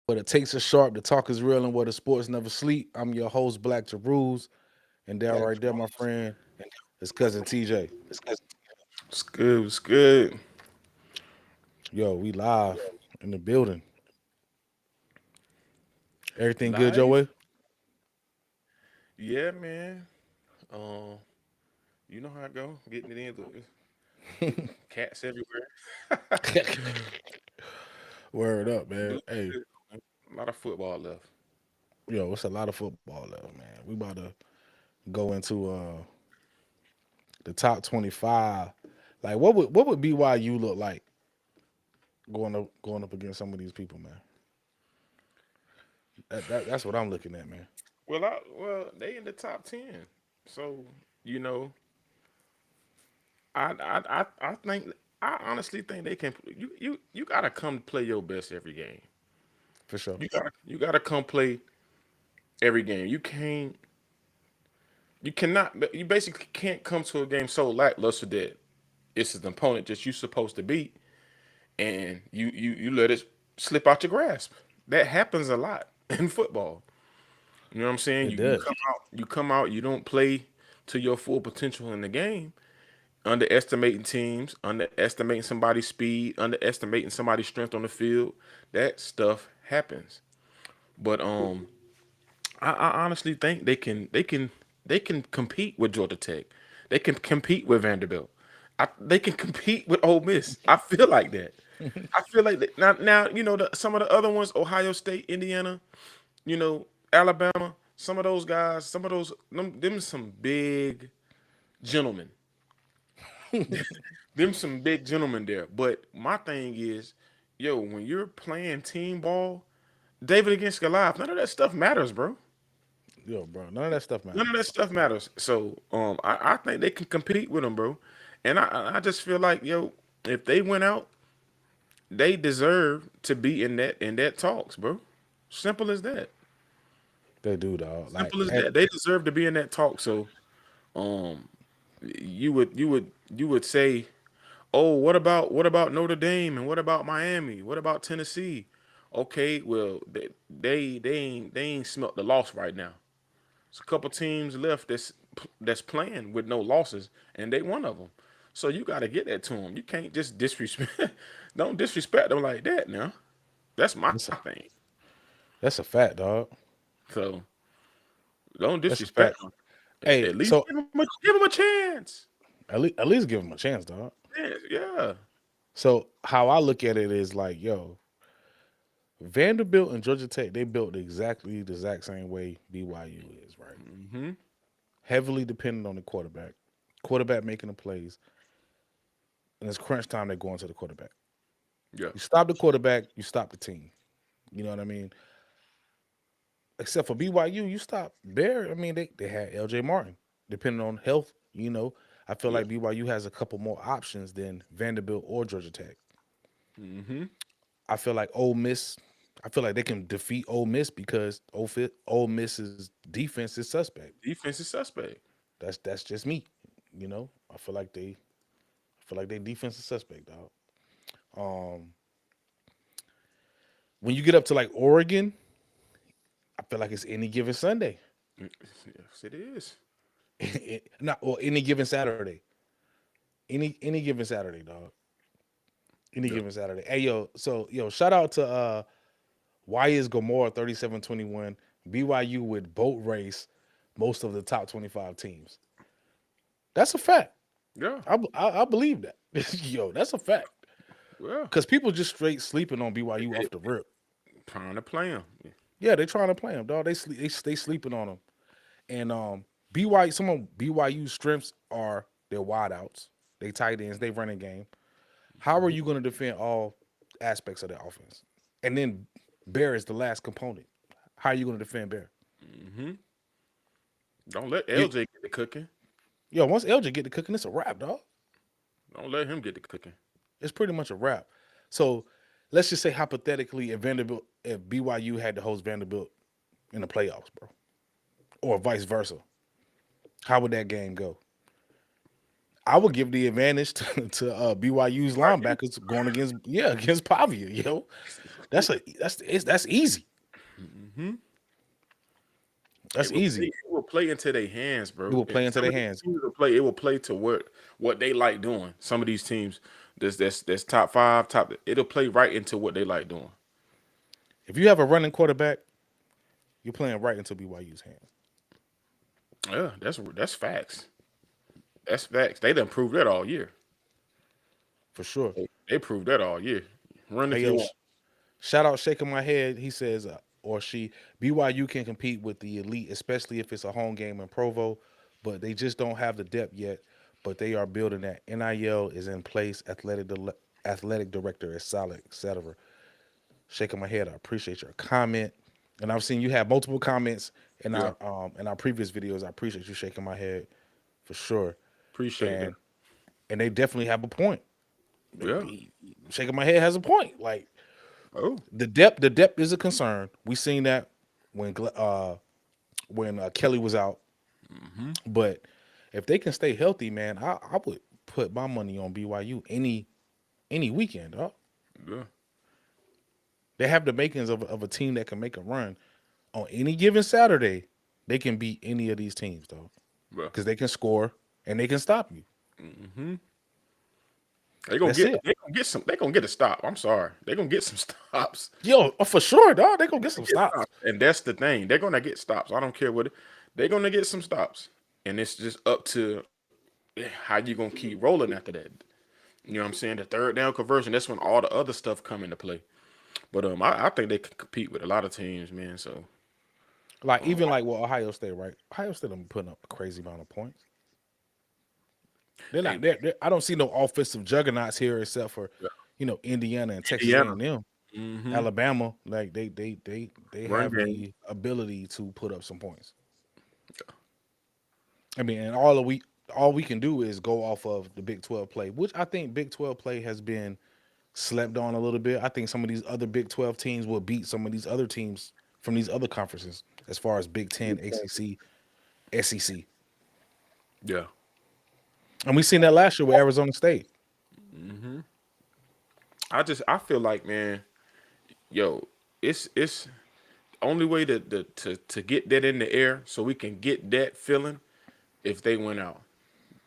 Where the takes are sharp, the talk is real, and where the sports never sleep. I'm your host, Black Jeruz, and that right there, my friend, is cousin TJ. What's good? What's good? Yo, we live in the building. Everything good your Live? way? Yeah, man. Um, you know how I go. Getting it in. Cats everywhere. Word up, man. Doing Hey, good. A lot of football left. yo, it's a lot of football left, man. We about to go into the top 25. Like, what would BYU look like going up against some of these people, man? That's what I'm looking at, man. Well, they in the top 10. So you know, I think I honestly think they can. You gotta come play your best every game. For sure. You gotta come play every game. You cannot. You basically can't come to a game so lackluster that it's an opponent that you're supposed to beat and you let it slip out your grasp. That happens a lot in football. You know what I'm saying? It You does. come out, you don't play to your full potential in the game, underestimating teams, underestimating somebody's speed, underestimating somebody's strength on the field. That stuff happens. But I honestly think they can compete with Georgia Tech. They can compete with Vanderbilt. They can compete with Ole Miss. I feel like that. I feel like that. Now some of the other ones, Ohio State, Indiana, Alabama. Some of those guys, some of those them some big gentlemen. Them some big gentlemen there. But my thing is, yo, when you're playing team ball, David against Goliath, none of that stuff matters, bro. Yo, bro, none of that stuff None of that matters. stuff matters. So I think they can compete with them, bro. And I just feel like, yo, if they went out, they deserve to be in that talks, bro. Simple as that. They do, dog. Like, Simple as that. They deserve to be in that talk. So um you would say, oh, what about Notre Dame and what about Miami? What about Tennessee? Okay, well they ain't smelt the loss right now. There's a couple teams left that's playing with no losses, and they one of them. So you got to get that to them. You can't just disrespect. Don't disrespect them like that. Now that's my that's a, thing. that's a fact, dog. So don't That's a fact. disrespect them. Hey, At least so give them a chance. at least give them a chance, dog. Yeah. So how I look at it is like, yo, Vanderbilt and Georgia Tech, they built exactly the exact same way BYU is, right? Mm-hmm. Heavily dependent on the quarterback. Quarterback making the plays, and it's crunch time. They go into the quarterback. Yeah. You stop the quarterback, you stop the team. You know what I mean? Except for BYU, you stop Bear. I mean, they had LJ Martin. Depending on health, I feel Yeah. like BYU has a couple more options than Vanderbilt or Georgia Tech. Mm-hmm. I feel like Ole Miss. I feel like they can defeat Ole Miss because Ole Miss's defense is suspect. Defense is suspect. That's just me. I feel like they defense is suspect, dog. Um, when you get up to like Oregon, I feel like it's any given Sunday, Yes, it is. not or any given Saturday, any given Saturday, dog. Any Yeah. given Saturday. Hey yo, shout out to Why is Gomorrah 37-21 BYU with boat race most of the top 25 teams. That's a fact. Yeah. I believe that. Yo, that's a fact. Well, Because people just straight sleeping on BYU off the rip. trying to play them. Yeah, they trying to play them, dog. They sleeping on them. And BYU, some of BYU's strengths are their wideouts, they tight ends, they running game. How are you going to defend all aspects of the offense? And then Bear is the last component. How are you going to defend Bear? Mm-hmm. Don't let You, LJ get the cooking. yo, once LJ get the cooking, it's a wrap, dog. Don't let him get the cooking. It's pretty much a wrap. So let's just say hypothetically, if BYU had to host Vanderbilt in the playoffs, bro, or vice versa, how would that game go? I would give the advantage to BYU's linebackers going against Pavia. That's easy. Mm-hmm. That's easy. It will play into their hands, It bro. will And play into some their of these hands teams will play. It will play to what they like doing. Some of these teams, that's top five, top. It'll play right into what they like doing. if you have a running quarterback. You're playing right into BYU's hands Yeah, that's facts. That's facts. They done proved that all year. for sure. They proved that all year. Run Hey if you yo, want. shout out shaking my head. He says or she BYU can compete with the elite, especially if it's a home game in Provo, but they just don't have the depth yet. But they are building that. NIL is in place. Athletic director is solid, etc. Shaking my head. I appreciate your comment, and I've seen you have multiple comments Yeah, in our previous videos. I appreciate you shaking my head for sure, appreciate that. and they definitely have a point. Yeah. Shaking my head has a point. Like Oh, the depth is a concern. We seen that when Kelly was out, but if they can stay healthy, man, I would put my money on BYU any weekend. Dog. yeah, They have the makings of a team that can make a run on any given Saturday. They can beat any of these teams though, yeah. because they can score and they can stop you. Mm-hmm. They gonna That's get. it. They gonna get some. They gonna get a stop. I'm sorry. They gonna get some stops. Yo, for sure, dog. They gonna get some Get stops. stops. And that's the thing. They're gonna get stops. I don't care what. They're gonna get some stops, and it's just up to how you gonna keep rolling after that. You know what I'm saying? The third down conversion. That's when all the other stuff come into play. But I think they can compete with a lot of teams, man. So Like even like Ohio State, right? Ohio State them putting up a crazy amount of points. They're hey, not. I don't see no offensive juggernauts here except for, Indiana and Texas Indiana. A&M, Mm-hmm. Alabama. Like they Run have game. the ability to put up some points. I mean, and all we can do is go off of the Big 12 play, which I think Big 12 play has been slept on a little bit. I think some of these other Big 12 teams will beat some of these other teams from these other conferences as far as Big 10, ACC, SEC. Yeah. And we seen that last year with Arizona State. I feel like, man, yo, it's only way to get that in the air so we can get that feeling if they went out.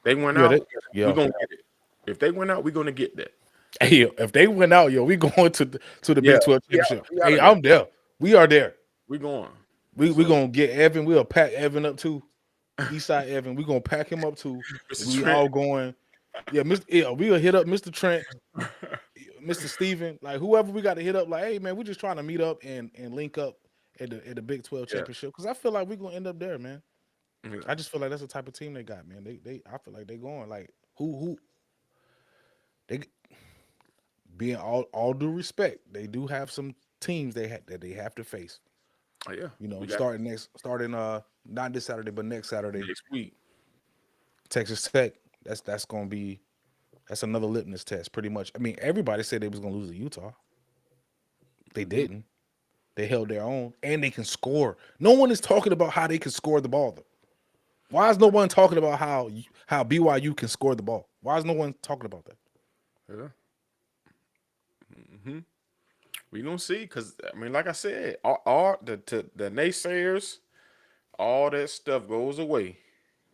They went Yeah, out, we yeah. gonna get it. If they went out, we gonna get that. Hey, if they went out, yo, we going to the Yeah, Big 12 yeah, championship. we out Hey, of there. I'm there. We are there. We going. We So, gonna get Evan. We'll pack Evan up too. Eastside Evan. We gonna pack him up too. Mr. We Trent, all going. Yeah, we'll hit up Mr. Trent, Mr. Steven, like whoever we got to hit up. Like, hey man, we're just trying to meet up and link up at the Big 12 yeah, championship because I feel like we're gonna end up there, man. yeah, I just feel like that's the type of team they got, man. They I feel like they going like who they being all due respect, they do have some teams that they have to face. oh, yeah. We got Starting not this Saturday but next Saturday, next week. Texas Tech. That's gonna be that's another litmus test, pretty much. I mean, everybody said they was gonna lose to Utah. They didn't. They held their own, and they can score. No one is talking about how they can score the ball, though. Why is no one talking about how BYU can score the ball? Why is no one talking about that? Yeah. We gonna see, because I mean, like I said, all the naysayers, all that stuff goes away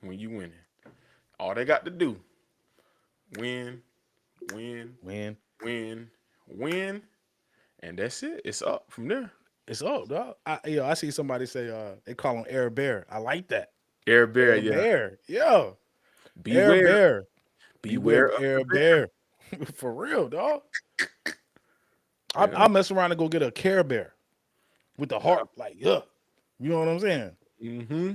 when you winning. All they got to do, win, win, When win, win, and that's it. It's up from there. it's up, dog. I see somebody say they call him Air Bear. I like that. Air Bear, Air yeah. Bear, yeah. Air Beware, Bear, beware beware of of the Air bear. Bear. For real, dog. Yeah, I'll mess around and go get a Care Bear with the yeah. heart, like yeah. You know what I'm saying? Mm-hmm.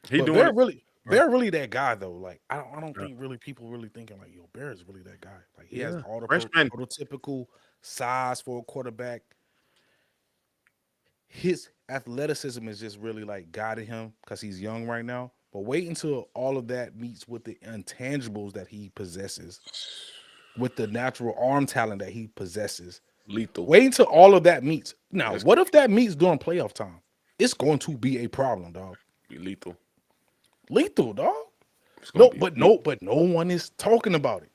He But doing it. Bear really that guy though. Like I don't think really people really thinking like yo, Bear is really that guy. Like he has Yeah, all the freshman. prototypical size for a quarterback. His athleticism is just really like guiding him because he's young right now. But wait until all of that meets with the intangibles that he possesses, with the natural arm talent that he possesses. Lethal. Wait until all of that meets. Now, That's what if that meets during playoff time? It's going to be a problem, dog. be lethal. Lethal, dog. It's gonna be weak. But no one is talking about it.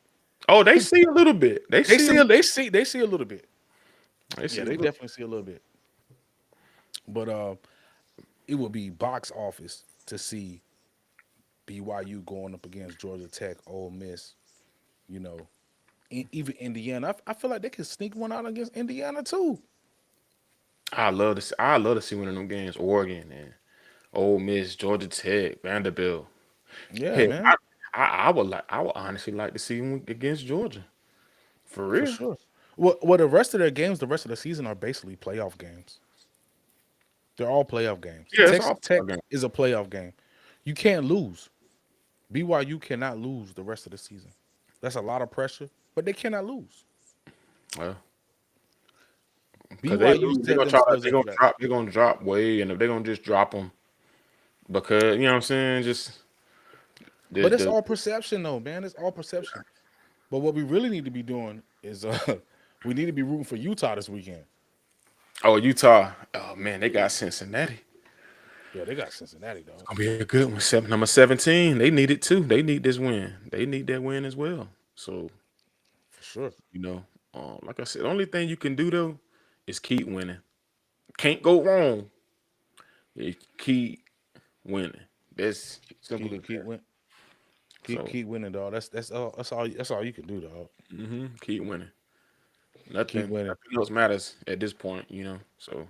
Oh, they see a little bit. They They see a see little. they see a little bit. They Yeah, see a they little. definitely see a little bit. But it would be box office to see BYU going up against Georgia Tech, Ole Miss, you know, even Indiana. I feel like they could sneak one out against Indiana too. I love to see one of them games. Oregon and Ole Miss, Georgia Tech, Vanderbilt. Yeah, Hell, man, I would honestly like to see them against Georgia for for real. sure. Well, the rest of their games, the rest of the season are basically playoff games. They're all playoff games. Yeah, it's Texas all Tech game. is a playoff game. You can't lose. BYU cannot lose the rest of the season. That's a lot of pressure, but they cannot lose. Well, because they BYU lose, set themselves up for that. they're gonna drop way, and if they're gonna just drop them because you know what I'm saying, just But it's the all perception, though, man. It's all perception. But what we really need to be doing is we need to be rooting for Utah this weekend. oh Utah, oh man, they got Cincinnati. Yeah, they got Cincinnati, though. Gonna be a good one. Number 17. They need it too. They need this win. They need that win as well. So, For sure. you know, like I said, the only thing you can do though is keep winning. Can't go wrong. You keep winning. That's simple as Keep that. win. So, Keep winning, dog. That's all you can do, dog. keep winning. Keep winning. Nothing else matters at this point, you know. So,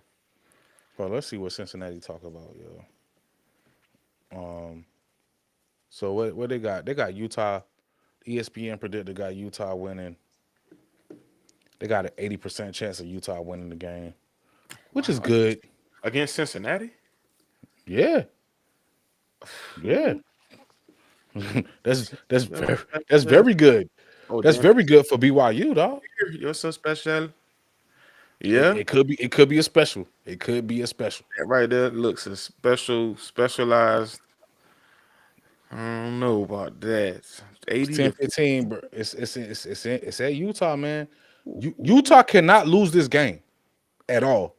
Well, let's see what Cincinnati talk about, yo. So what they got? They got Utah. ESPN predicted got Utah winning. They got an 80% chance of Utah winning the game, which is wow, good. against Cincinnati. Yeah, yeah. That's You're very so that's special. very good. Oh That's damn, very good for BYU, dog. you're so special. It, Yeah. it could be it could be a special. It could be a special. That right there looks a specialized. I don't know about that. It's 80 10 to 15, bro. It's at Utah, man. Utah cannot lose this game at all.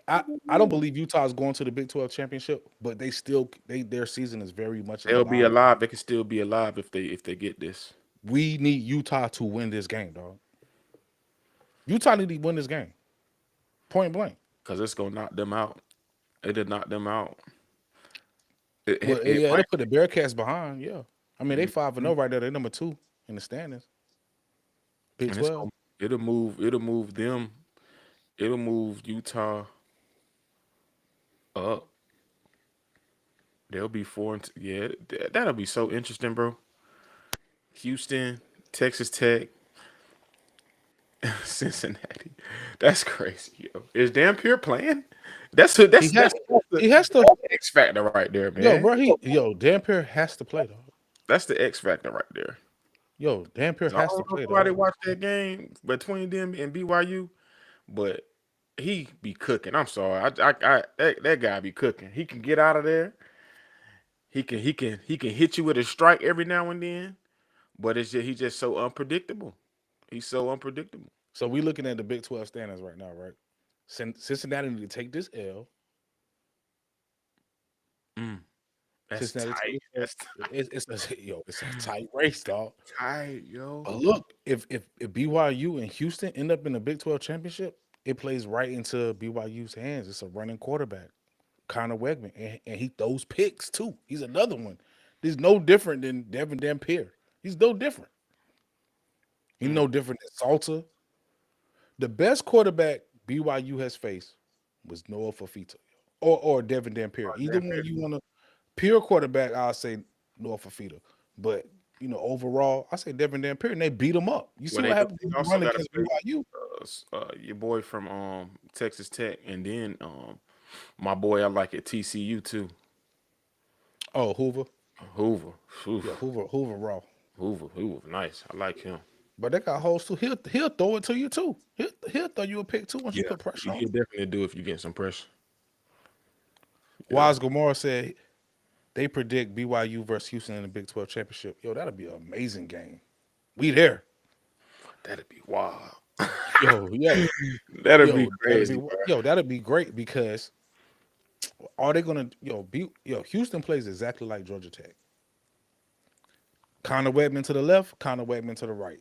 I don't believe Utah is going to the Big 12 championship, but their season is very much in the they'll be line. alive. They can still be alive if they get this. We need Utah to win this game, dog. Utah need to win this game. Point blank. Because it's gonna knock them out. It'll knock them out. It, Well, it, it yeah, might it'll put the Bearcats behind. Yeah. I mean, they mhm. 5-0 right there. They're number 2 in the standings. Big And it's 12. gonna it'll move them. It'll move Utah up. They'll be yeah, that'll be so interesting, bro. Houston, Texas Tech, Cincinnati. That's crazy, yo. Is Dampier playing? He has he has to. that's the X factor right there, Yo, man. bro, Dampier has to play, dog. That's the X factor right there. Yo, Dampier 'Cause I has to don't know if play, somebody dog. watched that game between them and BYU, but he be cooking. I'm sorry, that guy be cooking. He can get out of there. He can hit you with a strike every now and then, but he's just so unpredictable. He's so unpredictable. So we looking at the Big 12 standings right now, right? Cincinnati need to take this L. Mm, that's Cincinnati take tight. this L. That's It's a tight race, dog. tight, yo. But look, if BYU and Houston end up in the Big 12 championship, it plays right into BYU's hands. It's a running quarterback, Connor Wegman, and he throws picks too. He's another one. He's no different than Devin Dampier. He's no different. He's Mm. no different than Salter. The best quarterback BYU has faced was Noah Fafita or Devin Dampier. Either one Dampier. you want to pure quarterback, I'll say Noah Fafita. But overall, I say Devin Dampier, and they beat him up. You see Well, what happened they when you also run got to against face BYU? your boy from Texas Tech, and then my boy I like at TCU too, Oh, Hoover. Hoover. Yeah, Oof. Hoover raw. Hoover, nice. I like him. But they got holes too. He'll throw it to you too. He'll throw you a pick too once you Yeah, put pressure on he'll him. definitely do if you get some pressure. Yeah, Wise Gamora said they predict BYU versus Houston in the Big 12 championship. Yo, that'll be an amazing game. We there. that'd be wild. Yo, yo, That'd be yo, crazy, bro. that'd be great because are they gonna Houston plays exactly like Georgia Tech. Connor Webman to the left, Connor Webman to the right.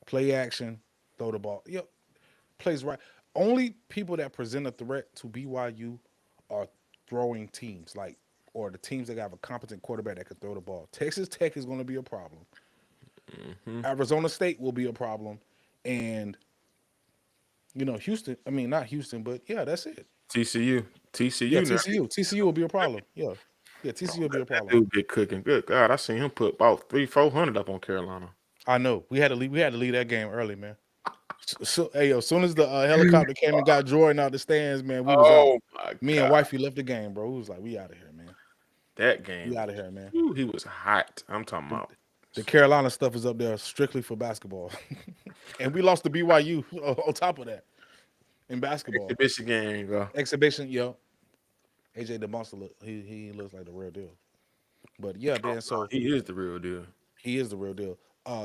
Play action, throw the ball. Yep, plays right. Only people that present a threat to BYU are throwing teams, like or the teams that have a competent quarterback that can throw the ball. Texas Tech is going to be a problem. Arizona State will be a problem, and Houston. I mean, not Houston, but yeah, that's it. TCU, Yeah, TCU now. TCU will be a problem. Yeah, yeah, TCU Oh, will be a that problem. dude get cooking. Good God, I seen him put about 300-400 up on Carolina. I know we had to leave. We had to leave that game early, man. So, hey, yo, as soon as the helicopter came and got Jordan out the stands, man, we was out. Oh my Me and God, wifey left the game, bro. We was like, we out of here, man. that We game out of was. here, man. Ooh, he was hot. I'm talking The, about the Carolina stuff is up there strictly for basketball, and we lost to BYU on top of that in basketball exhibition game, bro. exhibition. Yo, AJ the monster, he looks like the real deal. But yeah, Oh, then no, so he is the real deal. he is the real deal.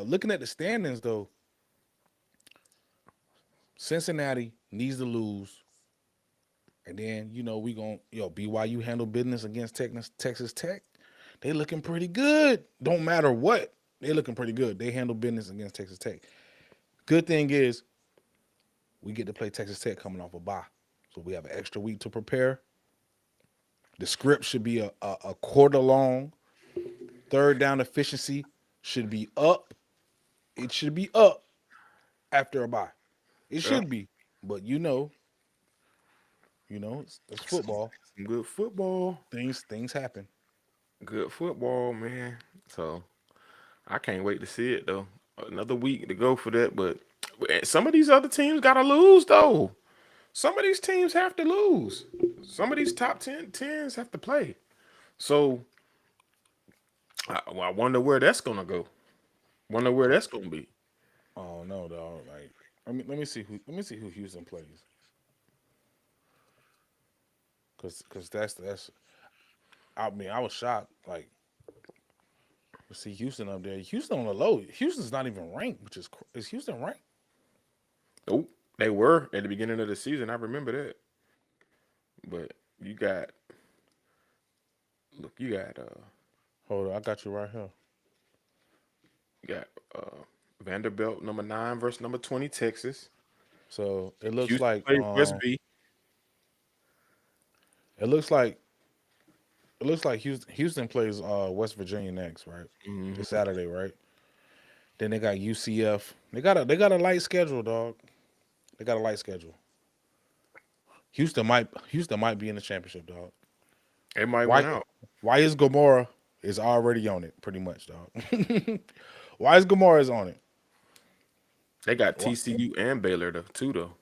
Looking at the standings though, Cincinnati needs to lose. And then, we going BYU handle business against Texas Tech. They looking pretty good. Don't matter what. They looking pretty good. They handle business against Texas Tech. Good thing is we get to play Texas Tech coming off a bye. So we have an extra week to prepare. The script should be a quarter long. Third down efficiency should be up. It should be up after a bye. It Yeah, should be. But it's football. some good football. Things happen. Good football, man. So I can't wait to see it though. Another week to go for that, but some of these other teams gotta lose though. Some of these teams have to lose. Some of these top 10 tens have to play. So I wonder where that's gonna go. Wonder where that's gonna be. Oh no, dog. Like, let me see who Houston plays. Cause that's. I mean, I was shocked. Like, to see Houston up there. Houston on the low. Houston's not even ranked, which is Houston ranked? Nope, they were at the beginning of the season. I remember that. But you got Hold on, I got you right here. you got Vanderbilt number 9 versus number 20 Texas. So Houston plays West B. it looks like Houston plays West Virginia next, right? This Hmm. Saturday, right? Then they got UCF. They got a light schedule, dog. They got a light schedule. Houston might be in the championship, dog. They might Why win out. why is Gomorrah is already on it, pretty much, dog. Why is Gomorrah is on it? They got Why- TCU and Baylor though, too though.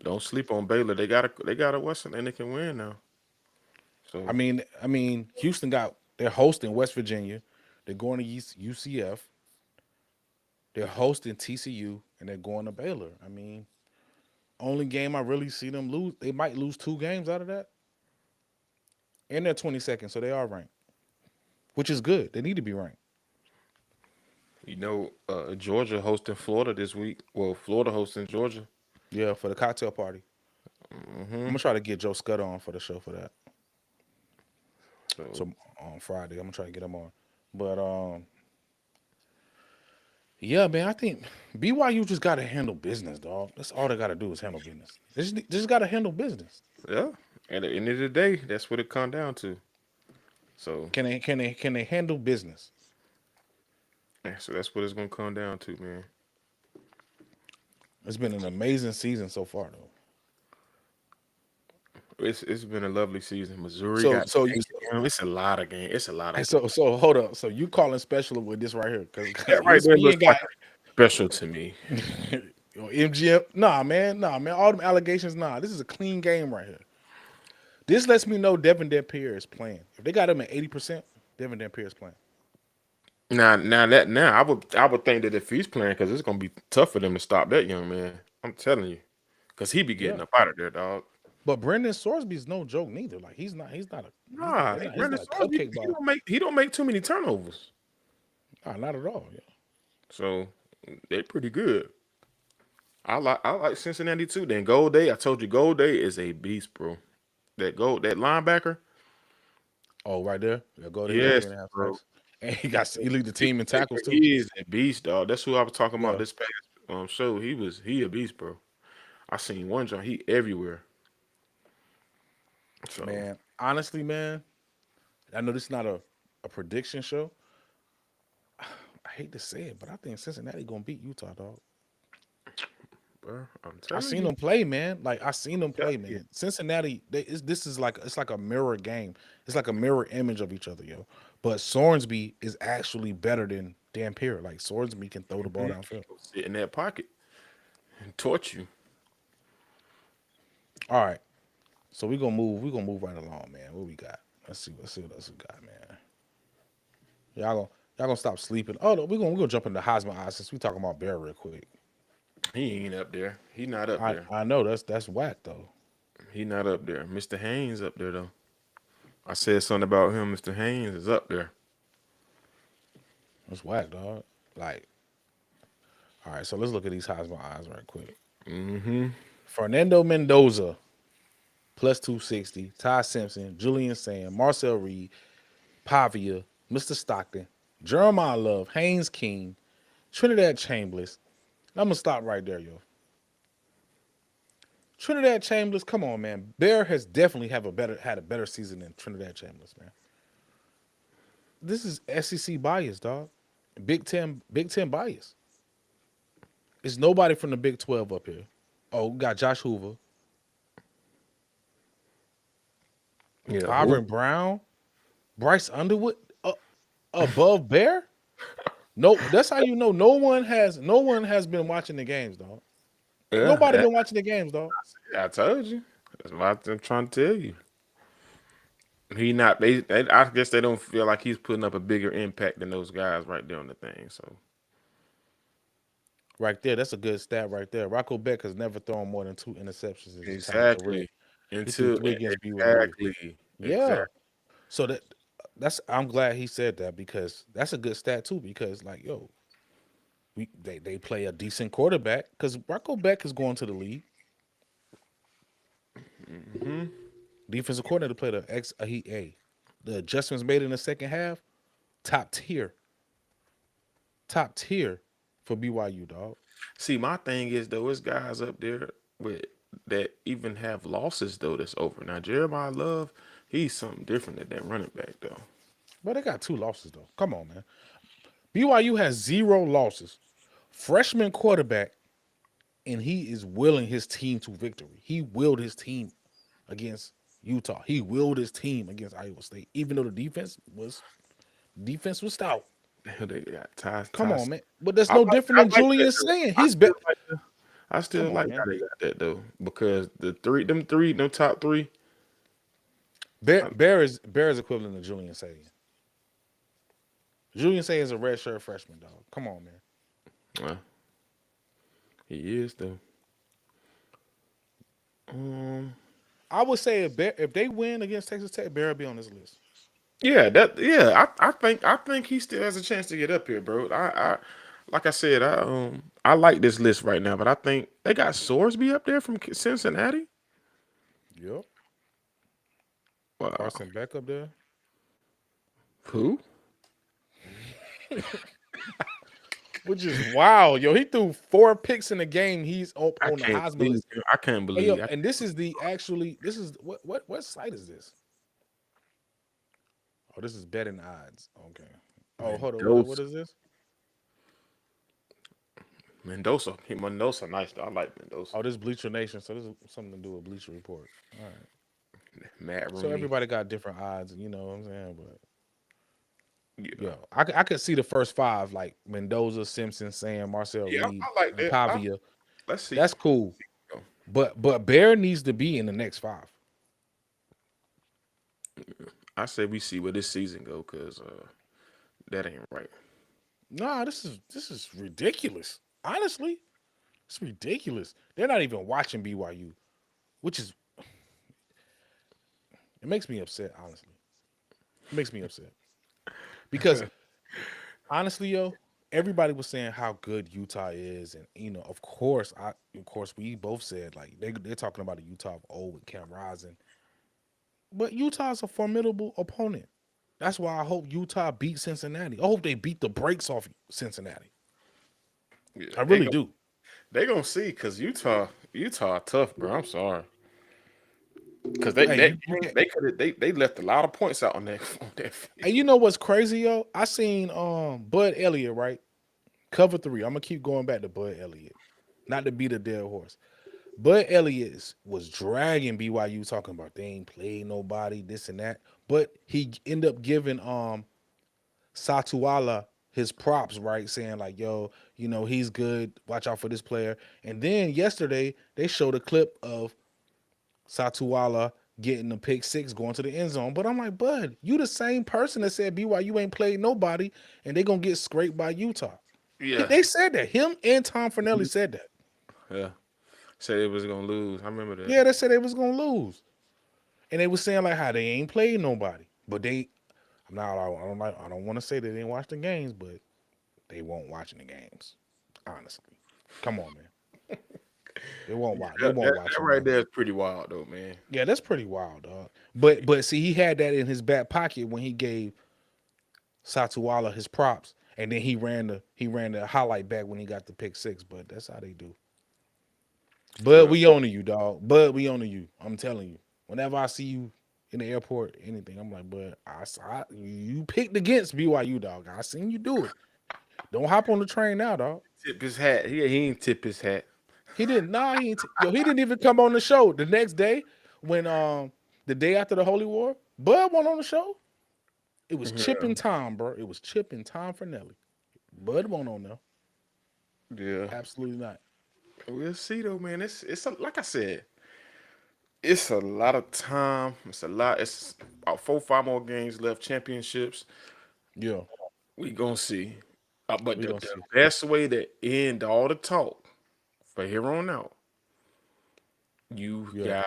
Don't sleep on Baylor. They got a Western and they can win now. I So mean, I mean, they're hosting West Virginia. They're going to UCF. They're hosting TCU, and they're going to Baylor. I mean, only game I really see them lose, they might lose 2 games out of that, and they're 22nd, so they are ranked, which is good. They need to be ranked. Georgia hosting Florida this week. Well, Florida hosting Georgia. Yeah, for the cocktail party. I'm Hmm. gonna try to get Joe Scudder on for the show for that. So So on Friday, I'm gonna try to get him on. But yeah, man, I think BYU just got to handle business, dog. That's all they got to do is handle business. They just got to handle business. yeah, at the end of the day, that's what it comes down to. So Can they handle business? yeah, so that's what it's gonna come down to, man. It's been an amazing season so far, though. It's been a lovely season. Missouri So got so you it's a lot of games. It's a lot of games. so hold up. So you calling special with this right here? Because That right there ESPN looks like got special to me. MGM. Nah, man. All them allegations. Nah, this is a clean game right here. This lets me know Devin Dampier is playing. If they got him at 80%, Devin Dampier is playing. Now I would think that if he's playing, because it's gonna be tough for them to stop that young man. I'm telling you, because he be Yeah. getting up out of there, dog. But Brendan Sorsby's no joke neither. Like Nah, he's Brandon not a Swords, cupcake he ball. don't make too many turnovers, Nah, not at all. Yeah. so they pretty good. I like Cincinnati too. Then Gold Day, I told you Gold Day is a beast, bro. That linebacker, Oh, right there. Yeah, go there. Got yes, 3.5 bro. sacks. and he lead the team in tackles too. He is a beast, dog. That's who I was talking about Yeah, this past show. He a beast, bro. I seen one John. He everywhere. So, man. Honestly, man, I know this is not a prediction show. I hate to say it, but I think Cincinnati gonna beat Utah, dog. bro, I'm I telling seen you. them play, man. Like I seen them play, Yeah. man. Cincinnati, this is like it's like a mirror game. It's like a mirror image of each other, yo. But Sorensby is actually better than Dampier. Like Sorensby can throw the ball Mhm. downfield. Sit in that pocket and torch you. All right, so we gonna move. We gonna move right along, man. What we got? Let's see. Let's see what else we got, man. Y'all gonna stop sleeping. Oh, no, we gonna jump into Heisman odds since we talking about Bear real quick. He ain't up there. He not up there. I know that's whack though. He not up there. Mr. Haynes up there though. I said something about him. Mr. Haynes is up there. That's whack, dog. Like, all right, so let's look at these Heisman odds right quick. Mm-hmm. Fernando Mendoza plus 260. Ty Simpson, Julian Sam, Marcel Reed, Pavia, Mr. Stockton, Jeremiah Love, Haynes King, Trinidad Chambers. I'm gonna stop right there, yo. Trinidad Chambers, come on, man. Bear has definitely had a better season than Trinidad Chambers, man. This is SEC bias, dog. Big Ten bias. It's nobody from the Big 12 up here. Oh, we got Josh Hoover, Yeah. Who? Byron Brown, Bryce Underwood above Bear. No, that's how you know no one has been watching the games, dog. Yeah. Nobody been watching the games, dog. I told you. That's what I'm trying to tell you. He not. I guess they don't feel like he's putting up a bigger impact than those guys right there on the thing. So Right there, that's a good stat right there. Rocco Beck has never thrown more than 2 interceptions in his entire career. exactly. He threw Until three against BYU. exactly. Yeah. Exactly. So that's I'm glad he said that because that's a good stat too. Because like, yo, they play a decent quarterback because Rocco Beck is going to the league. Mm-hmm. Defensive coordinator played the adjustments made in the second half, top tier, top tier for BYU, dog. See, my thing is though, it's guys up there with that even have losses though that's over. Now Jeremiah Love, he's something different than that running back though. But they got 2 losses though. Come on, man. BYU has 0 losses. Freshman quarterback, and he is willing his team to victory. He willed his team against Utah. He willed his team against Iowa State, even though the defense was stout. They got Ty. Come on, man. But that's I no like. different I than like that Julian though. saying. I He's still better. like. I still Come on, like how man. they got that though because them top three. Bear is equivalent to Julian Sagan. Julian Sagan is a redshirt freshman, dog. Come on, man. Uh, he is though. Um. I would say if they win against Texas Tech, Bear will be on this list. Yeah. That. Yeah. I think he still has a chance to get up here, bro. Like I said, I like this list right now, but I think they got Sorsby up there from Cincinnati. Yep. Wow. Carson Beck up there. Who? Which is wow, yo. He threw 4 picks in the game. He's up I on the can't Heisman believe. list. I can't Hey, yo, believe. and this is what site is this? Oh, this is betting odds. Okay. Oh, hold on. What Mendoza. is this? Mendoza. Mendoza, nice though. I like Mendoza. Oh, this is Bleacher Nation. So this is something to do with Bleacher Report. All right. Matt So Rooney. everybody got different odds, you know what I'm saying? But Yeah. yo, I could see the first 5 like Mendoza, Simpson, Sam, Marcel Yeah, Reed, I like and that. Pavia. Let's see. That's cool. But Bear needs to be in the next 5. I say we see where this season go because that ain't right. Nah, this is ridiculous. Honestly, it's ridiculous. They're not even watching BYU, which is it makes me upset, honestly. It makes me upset. Because honestly, yo, everybody was saying how good Utah is, and of course we both said like they're talking about a Utah of old with Cam Rising, but Utah's a formidable opponent. That's why I hope Utah beat Cincinnati. I hope they beat the brakes off Cincinnati. Yeah, I really do. they gonna see because Utah tough, bro. I'm sorry because Hey, you can't. they could they left a lot of points out on that on that Hey, field. you know what's crazy, yo? I seen Bud Elliott, right? Cover 3. I'm gonna keep going back to Bud Elliott. Not to beat a dead horse. Bud Elliott was dragging BYU talking about they ain't played nobody, this and that. But he ended up giving Satuala his props, right? Saying like, yo, he's good. Watch out for this player. And then yesterday they showed a clip of Satuala getting the pick six going to the end zone. But I'm like, Bud, you the same person that said BYU ain't played nobody and they gonna get scraped by Utah. Yeah, They said that. Him and Tom Fernelli said that. yeah. Said it was gonna lose. I remember that. Yeah, they said they was gonna lose. And they was saying like how they ain't played nobody. But I don't want to say they didn't watch the games, but they won't watching the games. Honestly. Come on, man. They won't watch. They won't watch That them right games. there is pretty wild though, man. Yeah, that's pretty wild, dog. But see, he had that in his back pocket when he gave Satuala his props, and then he ran the highlight back when he got the pick six. But that's how they do. But Yeah, we honor you, dog. But we honor you. I'm telling you. Whenever I see you in the airport, anything, I'm like, but you picked against BYU, dog. I seen you do it. Don't hop on the train now, dog. tip his hat. He ain't tip his hat. He didn't. Nah, he ain't. He didn't even come on the show the next day when the day after the Holy War. Bud went on the show. It was Chip and Tom, bro. It was Chip and Tom Fernelli. Bud won't on there. Yeah, Absolutely not. we'll see though, man. Like I said, it's a lot of time. It's a lot. It's about 4, 5 more games left. Championships. Yeah, We gonna see. But we the gonna see. best way to end all the talk for here on out, you Yeah, got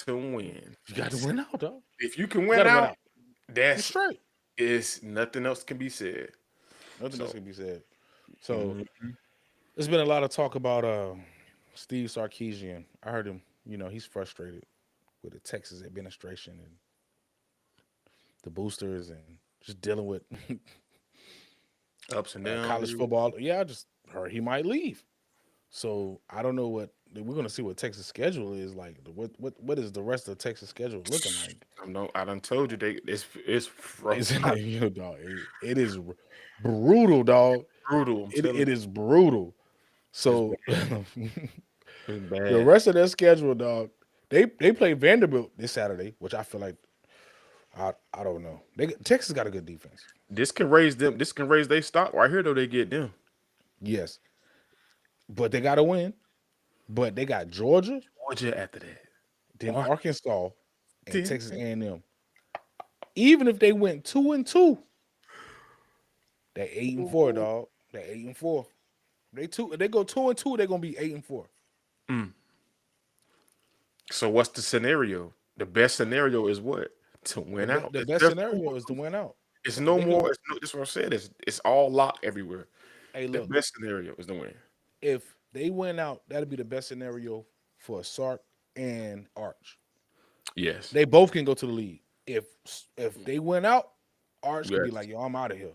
to win. you got to win out, dog. If you can You got win to win out, out. You that's straight. is nothing else can be said. Nothing else So can be said. So mhm. there's been a lot of talk about Steve Sarkisian. I heard him. He's frustrated with the Texas administration and the boosters and just dealing with Ups and downs. college football. Yeah, I just heard he might leave. So I don't know what we're gonna see what Texas schedule is like. What is the rest of the Texas schedule looking like? I done told you it's It's dog. It is brutal, dog. brutal. I'm telling It is brutal. you, it's So bad. It's the bad. rest of their schedule, dog. They play Vanderbilt this Saturday, which I feel like I don't know. Texas got a good defense. This can raise them. This can raise their stock right here. Though they get them. Yes, but they got to win. But they got Georgia, Georgia after that. then Arkansas, and Washington. Texas A&M. Even if they went 2-2, they 8-4, dog. They 8-4. They go 2-2, they're gonna be 8-4. So what's the scenario? The best scenario is what to The win be- out. the It's best just scenario is to win out. it's no They more. go. It's no. This is what I said. It's all locked everywhere. Hey, The look. best scenario is to win. If they win out, that'd be the best scenario for Sark and Arch. Yes. They both can go to the league. If they win out, Arch could be Yes. like, yo, I'm out of here.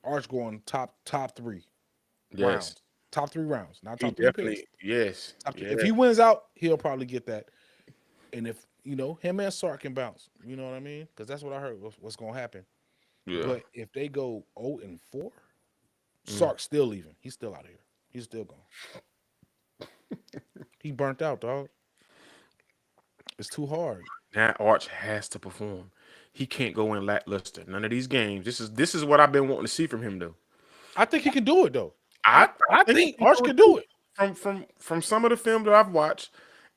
Arch going top 3 Yes. rounds. Top 3 rounds, not He top 3 picks. definitely. Yes. Top three. If Yeah. he wins out, he'll probably get that. And if him and Sark can bounce, you know what I mean? Because that's what I heard what's gonna happen. Yeah. But if they go 0-4, Mm. Sark's still leaving. He's still out of here. He's still gone. He burnt out, dog. It's too hard. Now Arch has to perform. He can't go in lackluster. None of these games. This is what I've been wanting to see from him though. I think he can do it though. I I think he think can Arch do it can too. do it. From some of the film that I've watched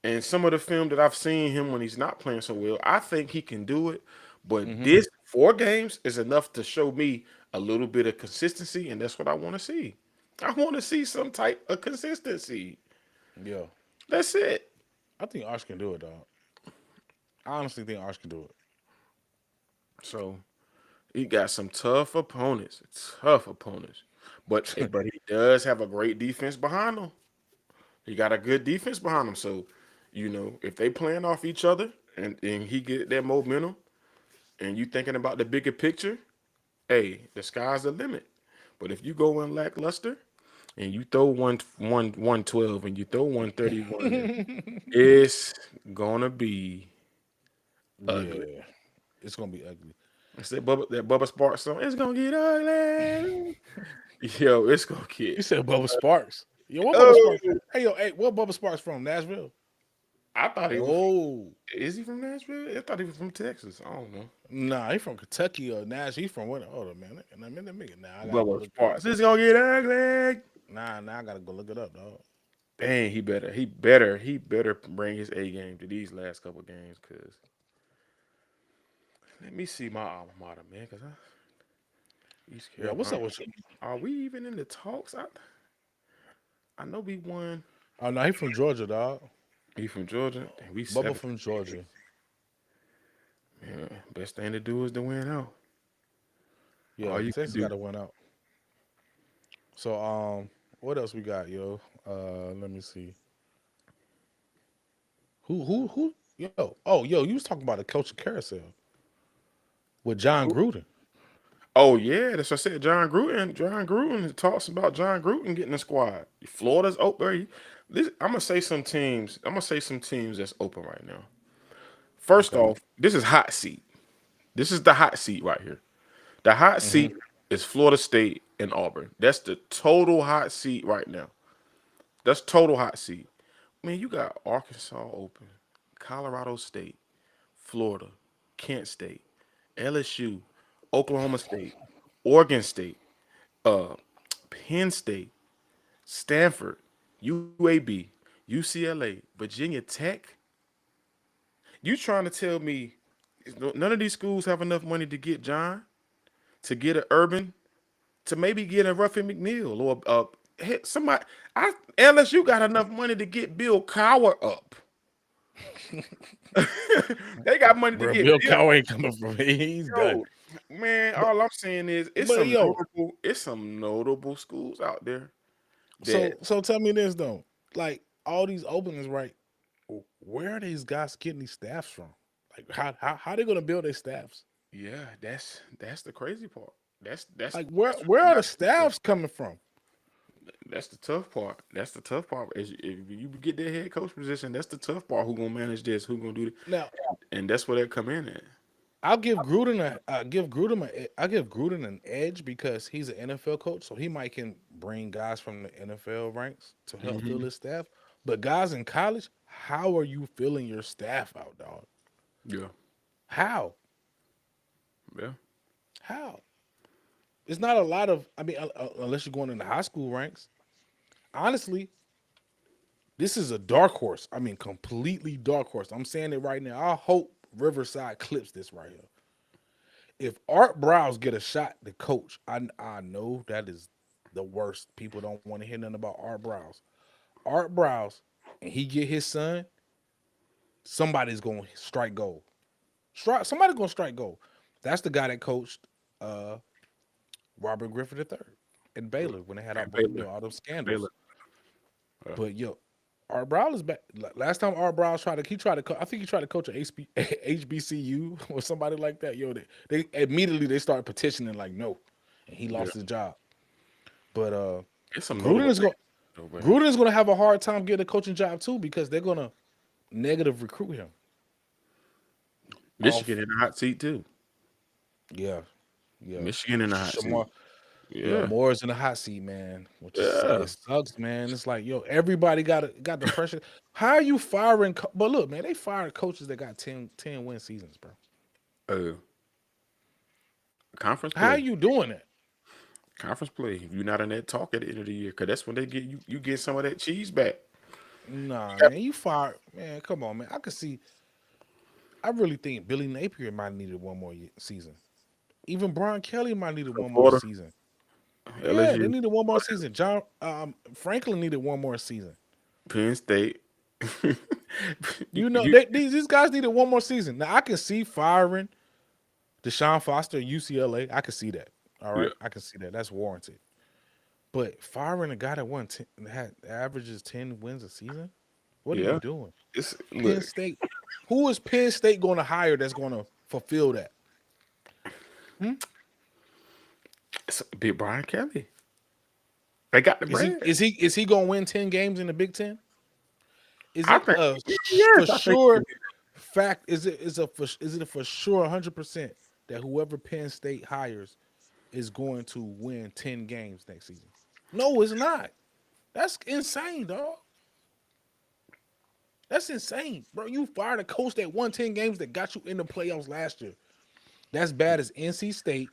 and some of the film that I've seen him when he's not playing so well, I think he can do it. But Hmm. this 4 games is enough to show me a little bit of consistency, and that's what I want to see. I want to see some type of consistency. Yeah. That's it. I think Arch can do it, dog. I honestly think Arch can do it. So he got some tough opponents, tough opponents. But he does have a great defense behind him. He got a good defense behind him. So, if they playing off each other and he get that momentum, and you thinking about the bigger picture, hey, the sky's the limit. But if you go in lackluster and you throw 112 and you throw 131 in, it's gonna be ugly. Yeah, it's gonna be ugly. It's that Bubba Sparks song. It's gonna get ugly. Yo, it's gonna You get. said Bubba Sparks. Yo, what Bubba Oh, Sparks? Hey, what Bubba Sparks from? Nashville. I thought he was. Oh, Is he from Nashville? I thought he was from Texas. I don't know. nah, he from Kentucky or Nash. He from what? Hold on, man. Nah, I gotta go Bubba look. Sparks. It's gonna get ugly. Nah, I gotta go look it up, dog. Dang, he better bring his A game to these last couple games. Cause let me see my alma mater, man. Cause East Yeah, what's up Carolina. with you? Are we even in the talks? I know we won. Oh no, he from Georgia, dog. He from Georgia, and we Bubba 7. from Georgia. Yeah, best thing to do is to win out. Yeah, All you can Texas do. got to win out. So what else we got, yo? Let me see. Who? Yo, yo, you was talking about a coach of carousel with Jon Gruden. Oh yeah, that's what I said. Jon Gruden. Jon Gruden talks about Jon Gruden getting the squad. Florida's open. I'm gonna say some teams. I'm gonna say some teams that's open right now. First Okay. off, this is hot seat. This is the hot seat right here. The hot Mm-hmm. seat is Florida State and Auburn. That's the total hot seat right now. That's total hot seat. Man, you got Arkansas open, Colorado State, Florida, Kent State, LSU, Oklahoma State, Oregon State, uh, Penn State, Stanford, UAB, UCLA, Virginia Tech. You trying to tell me none of these schools have enough money to get John, to get an Urban, to maybe get a Ruffin McNeil or somebody? LSU got enough money to get Bill Cowher up. They got money to Bro, get Bill Bill. Cowher ain't coming from me. He's done. Yo, man, But all I'm saying is but yo, it's some notable schools out there that so tell me this though. Like all these openings, right? Where are these guys getting these staffs from? Like how they gonna build their staffs? yeah, that's the crazy part. That's Like where that's what where you are the got to look at. staffs coming from? That's the tough part. That's the tough part. If you get that head coach position, that's the tough part. Who gonna manage this? Who gonna do it? Now And that's where they come in at. I'll give Gruden I give Gruden an edge because he's an NFL coach, so he might can bring guys from the NFL ranks to help fill Hmm. his staff. But guys in college, how are you filling your staff out, dog? Yeah, How? yeah, How? It's not a lot of. I mean, unless you're going in the high school ranks. Honestly, this is a dark horse. I mean, completely dark horse. I'm saying it right now. I hope Riverside clips this right here. If Art Browse get a shot to coach, I know that is the worst. People don't want to hear nothing about Art Browse. Art Browse, and he get his son, somebody's gonna strike gold. Somebody's gonna strike gold. That's the guy that coached uh, Robert Griffin III in Baylor when they had and Baylor, all those Baylor. scandals. But yo, Art Browse is back. Last time Art Browse I think he tried to coach a HBCU or somebody like that. Yo, they immediately they started petitioning like no, and he Yeah, lost his job. But it's some Gruden notable is going names, though, man. Gruden is going to have a hard time getting a coaching job too because they're going to negative recruit him. Michigan Off, in the hot seat too. yeah, yeah. Michigan in the hot seat. Shamar, yeah, Yeah, Moore's in the hot seat, man. Which is yeah. it sucks, man. It's like yo, everybody got the pressure. How are you firing? But look, man, they fired coaches that got 10 win seasons, bro. Uh, conference How are play. you doing it? Conference play. If you're not in that talk at the end of the year, because that's when they get you. You get some of that cheese back. Nah, man, you fired, man. Come on, man. I could see. I really think Billy Napier might have needed one more season. Even Brian Kelly might have needed From one more Florida, season. Yeah, they LSU, needed one more season. John Franklin needed one more season. Penn State. you, You know, you, these guys needed one more season. Now I can see firing Deshaun Foster at UCLA. I can see that. All yeah, right, I can see that. That's warranted. But firing a guy that had averages 10 wins a season, what are you yeah. doing? It's Penn look. State. Who is Penn State going to hire that's going to fulfill that? Hmm? It's a big Brian Kelly. They got the Is he brand. is he is he gonna win 10 games in the Big Ten? Is I it think for yes, I think sure fact? Is it a for sure 100% that whoever Penn State hires is going to win 10 games next season? No, it's not. That's insane, dog. That's insane, bro. You fired a coach that won 10 games that got you in the playoffs last year. That's bad as NC State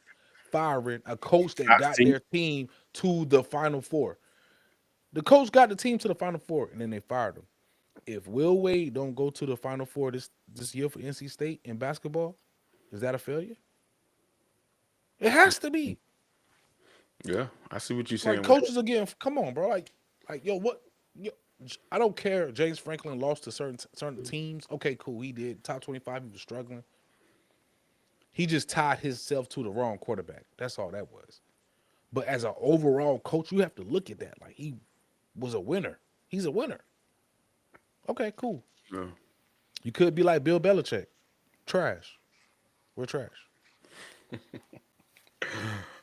firing a coach that I got see. their team to the Final Four. The coach got the team to the Final Four, and then they fired him. If Will Wade don't go to the Final Four this year for NC State in basketball, is that a failure? It has to be. Yeah, I see what you're Like saying with that. coaches again. Come on, bro. Like yo, what? Yo, I don't care. James Franklin lost to certain teams. Okay, cool. He did top 25. He was struggling. He just tied himself to the wrong quarterback. That's all that was. But as an overall coach, you have to look at that. Like he was a winner. He's a winner. Okay, cool. Yeah. You could be like Bill Belichick. Trash. We're trash.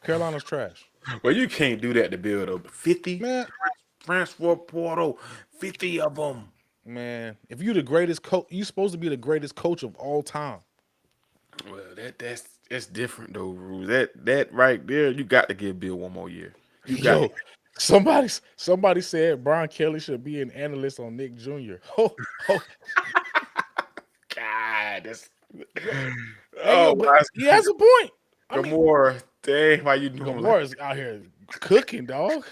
Carolina's trash. Well, you can't do that to build up 50 Man, transfer portal, 50 of them. man, if you're the greatest coach, you're supposed to be the greatest coach of all time. Well, that's different though, Ruse. That right there, you got to give Bill one more year. You got to. Yo, somebody said Brian Kelly should be an analyst on Nick Jr. Oh, oh, God, that's. hey yo, Oh, but he has a point. I mean, Gamora, dang, why you doing like Gamora's out here cooking, dog.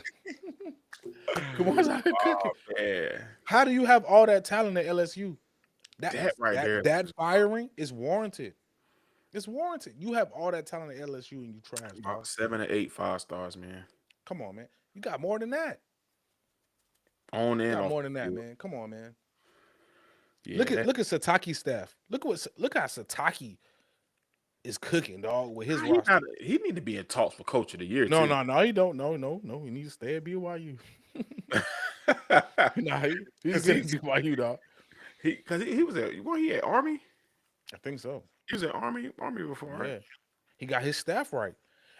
Gamora's out here cooking. yeah, How do you have all that talent at LSU? That that right there? that firing is warranted. It's warranted. You have all that talent at LSU and you trash, About dog. 7 or 8 5 stars, man. Come on, man. You got more than that. On You and got off more than the that, field. man. Come on, man. Yeah, that Look at Sataki's staff. Look how Sataki is cooking, dog, with his he roster. he need to be in talks for coach of the year No, too. no, no, he don't. No. He needs to stay at BYU. Nah, he's Cause good at BYU, dog. he was at he at Army. I think so. He was at Army before, right? Yeah. He got his staff right.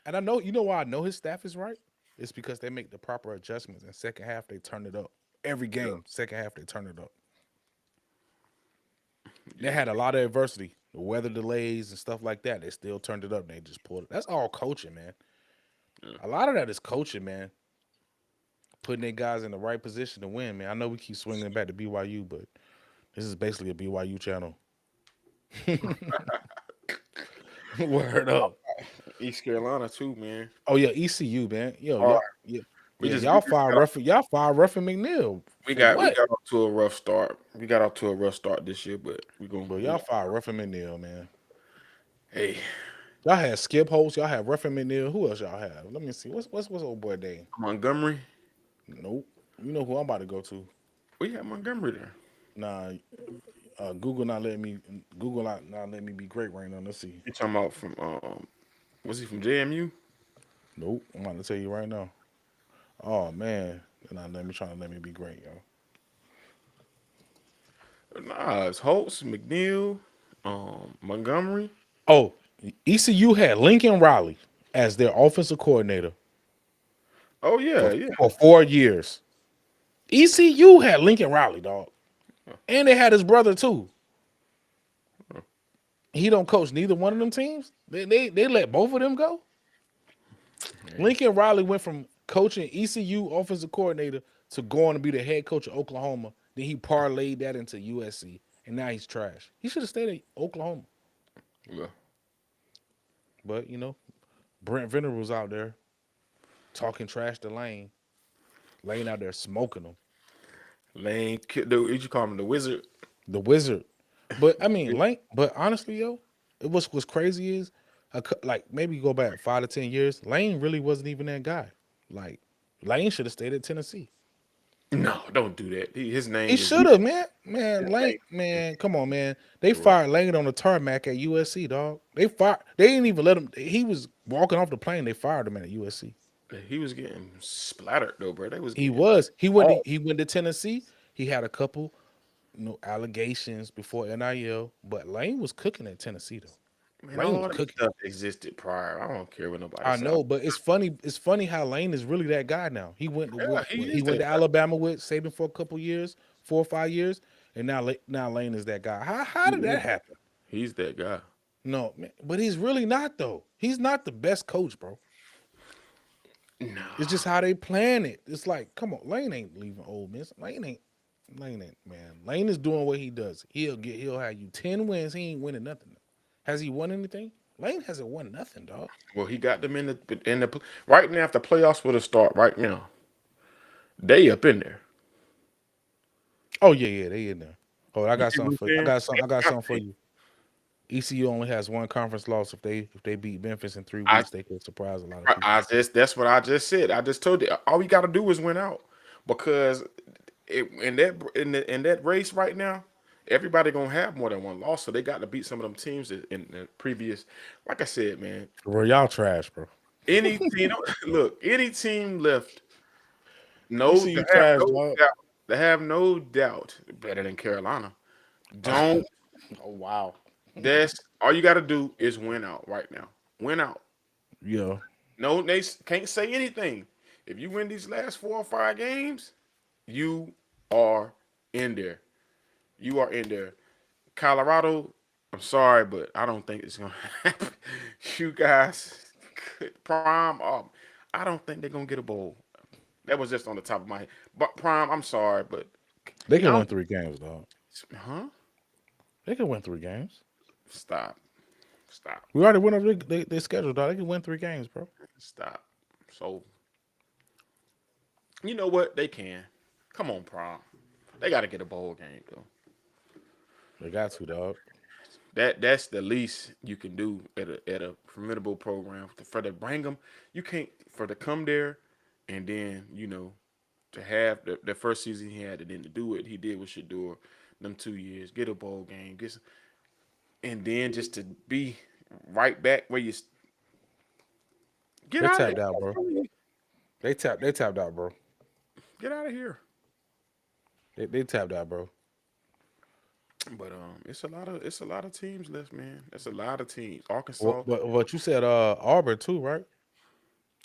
And I know, you know why I know his staff is right? It's because they make the proper adjustments. In second half, they turn it up. Every Yeah, game, second half, they turn it up. They yeah. had a lot of adversity, the weather delays and stuff like that. They still turned it up. And they just pulled it. That's all coaching, man. Yeah. A lot of that is coaching, man. Putting their guys in the right position to win, man. I know we keep swinging it back to BYU, but this is basically a BYU channel. Word up. East Carolina too, man. Oh yeah, ECU, man. Yo, All right, we yeah, just we just got Y'all fired Ruffin McNeil for we what? got off to a rough start. We got off to a rough start this year, but Bro, y'all fired Ruffin McNeil, man. hey, Y'all had Skip Holtz, y'all had Ruffin McNeil. Who else y'all have? Let me see. What's old boy name? Montgomery. Nope. You know who I'm about to go to. We had Montgomery there. Nah, Google not letting me be great right now. Let's see. You talking about from was he from JMU? Nope. I'm about to tell you right now. Oh man. They're not trying to let me be great, yo. Nah, it's Holtz, McNeil, Montgomery. Oh, ECU had Lincoln Riley as their offensive coordinator Oh yeah, yeah. for 4 years. ECU had Lincoln Riley, dog. And they had his brother too. He don't coach neither one of them teams. They let both of them go. Lincoln Riley went from coaching ECU offensive coordinator to going to be the head coach of Oklahoma. Then he parlayed that into USC, and now he's trash. He should have stayed at Oklahoma. Yeah. But you know, Brent Venables was out there talking trash to Lane. Lane out there smoking them. Lane, what you call him, the Wizard? The Wizard. But I mean, Lane. But honestly, yo, what's crazy is, like maybe go back 5 to 10 years. Lane really wasn't even that guy. Like Lane should have stayed at Tennessee. No, don't do that. His He name is should have, man. his Lane, name. man, come on, man. They fired Lane on the tarmac at USC, dog. They didn't even let him. He was walking off the plane. They fired him at USC. He was getting splattered though, bro. They was He getting was. all He went to Tennessee. He had a couple, allegations before NIL, but Lane was cooking at Tennessee though. Man, Lane was all that cooking. stuff existed prior. I don't care what nobody I say. know, but it's funny. It's funny how Lane is really that guy now. He went to Yeah, he he is went that to guy. Alabama with Saban for a couple years, 4 or 5 years, and now Lane is that guy. How He did that is. happen? He's that guy. No, man, but he's really not though. He's not the best coach, bro. It's No. just how they plan it. It's like, come on, Lane ain't leaving Ole Miss. Lane ain't man. Lane is doing what he does. He'll have you 10 wins. He ain't winning nothing. Has he won anything? Lane hasn't won nothing, dog. Well, he got them in the right now. If the playoffs were to start right now, they up in there. Oh yeah, they in there. Oh, I You got see what something I'm for you. saying? I got something for you. ECU only has one conference loss. If they beat Memphis in three I weeks, they could surprise a lot of people. I just that's what I just said. I just told you all we got to do is win out because in that race right now, everybody gonna have more than one loss, so they got to beat some of them teams in the previous. Like I said, man, Bro, y'all trash, bro. any team look, any team left no to ECU have trash, no dog. doubt better than Carolina. Don't Oh wow. that's all you got to do is win out right now. Win out. Yeah. No, they can't say anything. If you win these last 4 or 5 games, you are in there. You are in there. Colorado, I'm sorry, but I don't think it's gonna happen. You guys, Prime, I don't think they're gonna get a bowl. That was just on the top of my head. But Prime, I'm sorry, but They can I win don't. 3 games, dog. Huh? They can win 3 games. Stop. Stop. We already went over their schedule, dog. They can win 3 games, bro. Stop. So you know what? They can. Come on, Prime. They got to get a bowl game though. They got to, dog. That's the least you can do at a formidable program for the bring them. You can't for to come there, and then to have the first season he had and then to do what he did with Shador, them 2 years, get a bowl game, and then just to be right back where you get They out of tapped out, bro. here, They tapped out, bro. get out of here. They tapped out, bro. But it's a lot of teams left, man. That's a lot of teams. Well, Arkansas, but you said Auburn too, right?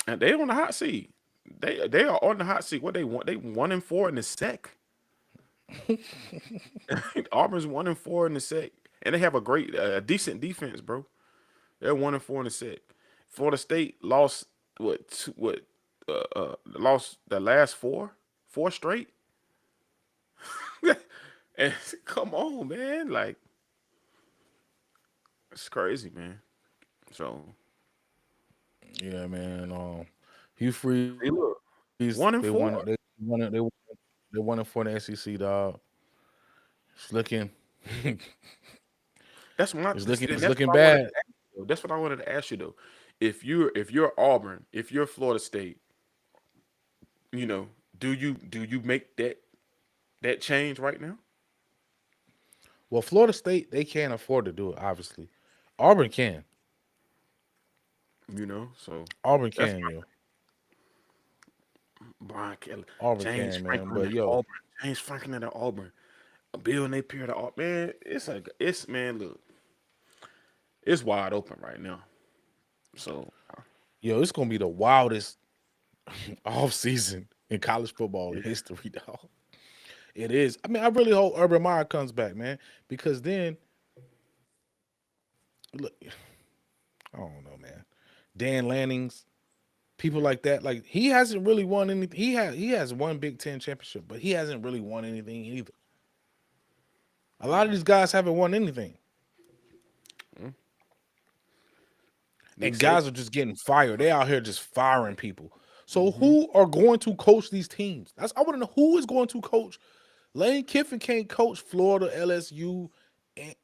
and they on the hot seat. They are on the hot seat. What they want? They 1-4 in the sec. Auburn's 1-4 in the sec, and they have a decent defense, bro. They're 1-4 in the sec. Florida State lost lost the last four straight. And come on, man, like it's crazy, man. So Yeah, man. Hugh Freeze, hey, look, they won. one and four. They won it for the SEC, dog. It's looking, That's my it's and that's looking what I wanted bad. to ask you, though. That's what I wanted to ask you though. If you're Auburn, if you're Florida State, you know, do you make that change right now? Well, Florida State they can't afford to do it. Obviously, Auburn can. So Auburn that's can, yo. Brian Kelly, Auburn James can, man. Franklin But at yo, Auburn, James Franklin at Auburn, Bill Napier at Auburn. Man, it's man, look, it's wide open right now. So it's gonna be the wildest off season in college football yeah, history, dog. It is. I mean, I really hope Urban Meyer comes back, man, because then look, I don't know, man. Dan Lanning's people like that, like he hasn't really won anything. He has one Big Ten championship, but he hasn't really won anything either. A lot of these guys haven't won anything, Nick and Saban. guys are just getting fired. They out here just firing people. So Hmm. who are going to coach these teams? I want to know who is going to coach. Lane Kiffin can't coach Florida, LSU,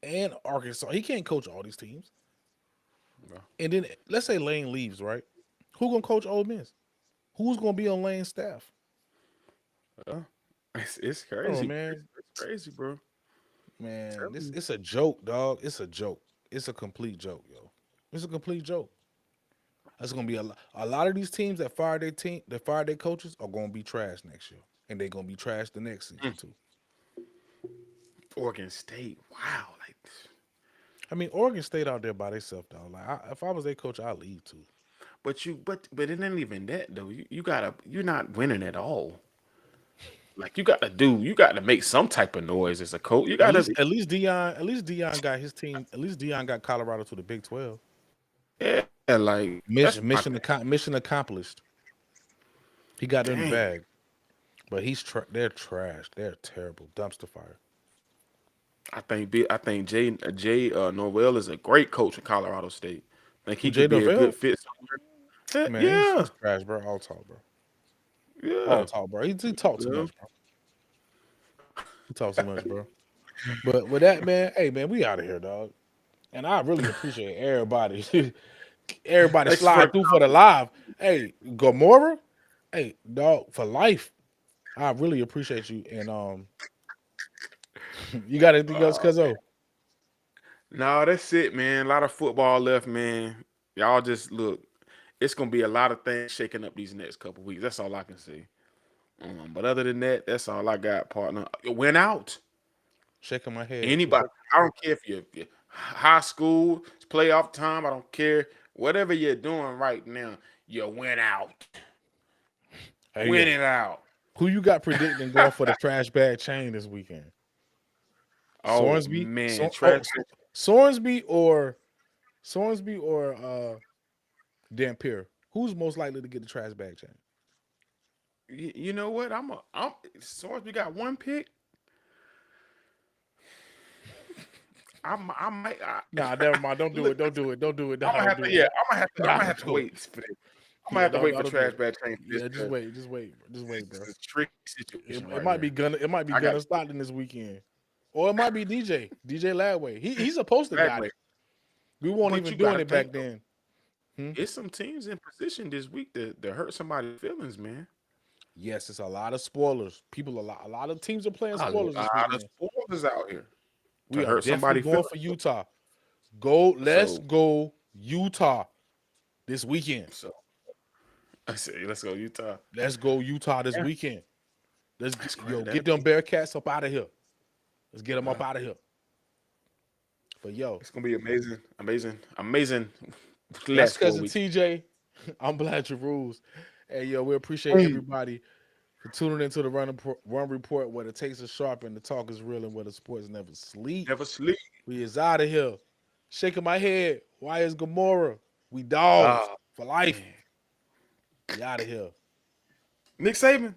and Arkansas. He can't coach all these teams. Yeah. And then let's say Lane leaves, right? Who gonna coach Ole Miss? Who's gonna be on Lane's staff? Yeah. It's Oh crazy. man, It's crazy, bro. man, Tell this you. it's a joke, dog. It's a joke. It's a complete joke, yo. It's a complete joke. That's gonna be a lot of these teams that fired their coaches are gonna be trash next year, and they're gonna be trash the next season too. Oregon State. Wow. Like I mean, Oregon State out there by themselves, though. Like, if I was their coach, I'd leave too. But it ain't even that though. You're not winning at all. Like you got to make some type of noise as a coach. You At got least, to Dion got his team. At least Dion got Colorado to the Big 12. yeah, like that's my thing. Mission accomplished. He got in the Dang. bag, but they're trash. They're terrible. Dumpster fire. I think Jay Norvell is a great coach in Colorado State. I think Who, he Jay could be a good Norvell? fit somewhere. Man, Yeah, he's trash, bro. All talk, bro. All yeah. talk, bro. He talks too Yeah. much, bro. He talks too much, bro. But with that, man, hey, man, we out of here, dog. And I really appreciate everybody. Everybody Thanks for slide through for the live. Hey, Gamora, hey, dog, for life. I really appreciate you. And you got anything else, Cuzzo? no, that's it, man. A lot of football left, man. Y'all just look. It's gonna be a lot of things shaking up these next couple weeks. That's all I can say. But other than that, that's all I got, partner. It went out. Shaking my head too. Anybody, I don't care if you're high school, it's playoff time. I don't care. Whatever you're doing right now, you went out. Hey, Win yo, it out. who you got predicting going for the trash bag chain this weekend? Oh Sorensby, man, trash. Sorensby or Dampier. Who's most likely to get the trash bag chain? You know what? I'm. Source, we got one pick. I might. Nah, never mind. Don't do Look, it. Don't do it. Don't do it. Nah, I'm gonna don't have do to. it. Yeah, I'm gonna have to Nah, wait for this. I'm gonna yeah, have to don't, wait for don't do trash it. bag change for this. Yeah, just wait. Just wait. Just wait, bro. This is a tricky situation It right might be here. Gunner. It might be I got Gunner Stockton this weekend, or it might be DJ Ladway. He's supposed to got back. it. We weren't But even you doing gotta it think back though, then. Hmm? it's some teams in position this week that hurt somebody's feelings, man. Yes, it's a lot of spoilers. A lot of teams are playing A spoilers this lot of weekend. spoilers out here to We are hurt definitely somebody's going feelings. for Utah. Go, let's So, go Utah this weekend. so I say, let's go Utah. Let's go Utah this Yeah, weekend. that's great. Get That'll them be. Bearcats up out of here. Let's get them Uh, up out of here. But yo, it's gonna be amazing, amazing, amazing. that's Last 4 cousin weeks. TJ. I'm Glad Jeruz. Hey yo, we appreciate Hey, everybody for tuning into the run report where the takes are sharp and the talk is real and where the sports never sleep. never sleep. We is out of here. Shaking my head. Why is Gamora? We dogs Ah, for life. man. We out of here. Nick Saban.